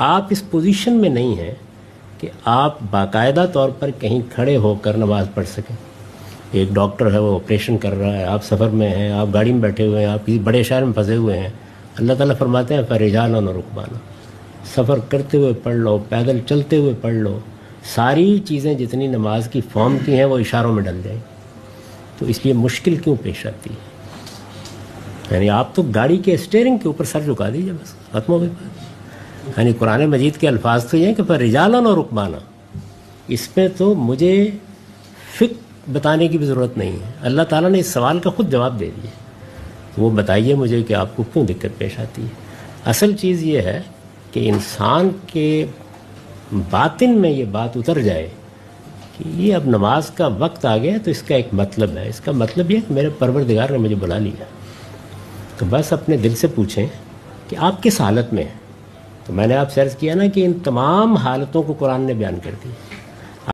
آپ اس پوزیشن میں نہیں ہیں کہ آپ باقاعدہ طور پر کہیں کھڑے ہو کر نماز پڑھ سکیں. ایک ڈاکٹر ہے وہ آپریشن کر رہا ہے، آپ سفر میں ہیں، آپ گاڑی میں بیٹھے ہوئے ہیں، آپ کسی بڑے شہر میں پھنسے ہوئے ہیں. اللہ تعالیٰ فرماتے ہیں فرجالا و رکبانا، سفر کرتے ہوئے پڑھ لو، پیدل چلتے ہوئے پڑھ لو. ساری چیزیں جتنی نماز کی فارم کی ہیں وہ اشاروں میں ڈل جائیں. تو اس لیے مشکل کیوں پیش آتی ہے؟ یعنی آپ تو گاڑی کے اسٹیئرنگ کے اوپر سر جھکا دیجیے، بس ختم ہو گئی بات. یعنی قرآن مجید کے الفاظ تو یہ ہیں کہ فرجالا و رکبانا، اس پہ تو مجھے فکر بتانے کی بھی ضرورت نہیں ہے. اللہ تعالیٰ نے اس سوال کا خود جواب دے دیا. وہ بتائیے مجھے کہ آپ کو کیوں دقت پیش آتی ہے. اصل چیز یہ ہے کہ انسان کے باطن میں یہ بات اتر جائے کہ یہ اب نماز کا وقت آ گیا تو اس کا ایک مطلب ہے. اس کا مطلب یہ کہ میرے پروردگار نے مجھے بلا لیا. تو بس اپنے دل سے پوچھیں کہ آپ کس حالت میں ہیں. تو میں نے آپ سے عرض کیا نا کہ ان تمام حالتوں کو قرآن نے بیان کر دی.